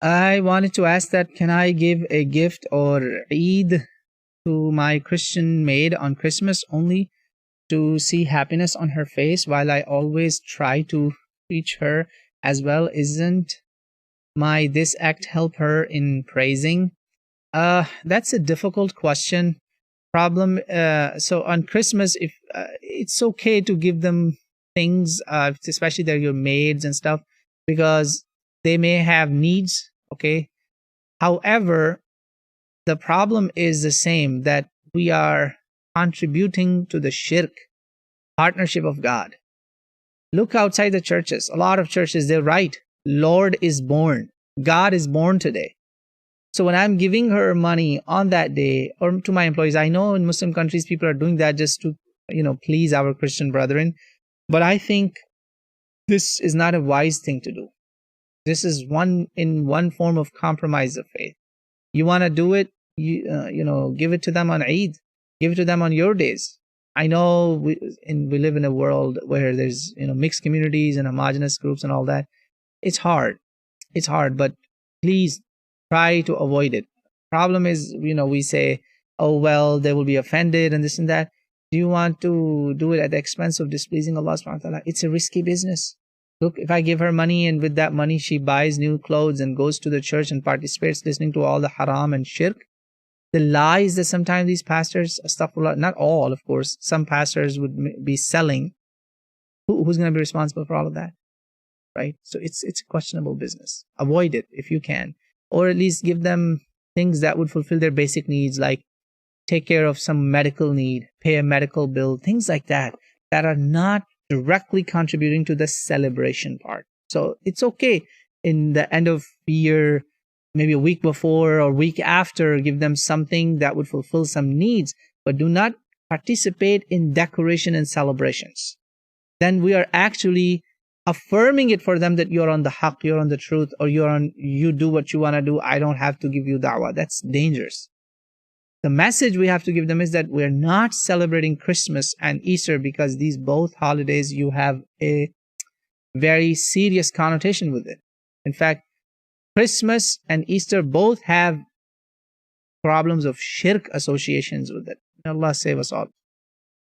I wanted to ask that can I give a gift or Eid to my Christian maid on Christmas only to see happiness on her face while I always try to reach her as well? Isn't my this act help her in praising? That's a difficult question. Problem. So on Christmas, if it's okay to give them things, especially they're your maids and stuff, because they may have needs. Okay. However, the problem is the same, that we are contributing to the shirk, partnership of God. Look outside the churches. A lot of churches, they're right. Lord is born. God is born today. So when I'm giving her money on that day, or to my employees, I know in Muslim countries people are doing that just to, please our Christian brethren. But I think this is not a wise thing to do. This is one form of compromise of faith. You want to do it, give it to them on Eid, give it to them on your days. I know we live in a world where there's mixed communities and homogenous groups and all that. It's hard, but please try to avoid it. Problem is, we say, oh well, they will be offended and this and that. Do you want to do it at the expense of displeasing Allah subhanahu wa ta'ala? It's a risky business. Look, if I give her money and with that money she buys new clothes and goes to the church and participates listening to all the haram and shirk, the lies that sometimes these pastors, astaghfirullah, not all of course, some pastors would be selling, who's going to be responsible for all of that? Right? So it's a questionable business. Avoid it if you can, or at least give them things that would fulfill their basic needs, like take care of some medical need, pay a medical bill, things like that are not directly contributing to the celebration part. So it's okay in the end of year, maybe a week before or week after, give them something that would fulfill some needs, but do not participate in decoration and celebrations. Then we are actually affirming it for them that you're on the haqq, you're on the truth, or you do what you want to do. I don't have to give you da'wah. That's dangerous. The message we have to give them is that we're not celebrating Christmas and Easter because these both holidays, you have a very serious connotation with it. In fact, Christmas and Easter both have problems of shirk associations with it. May Allah save us all.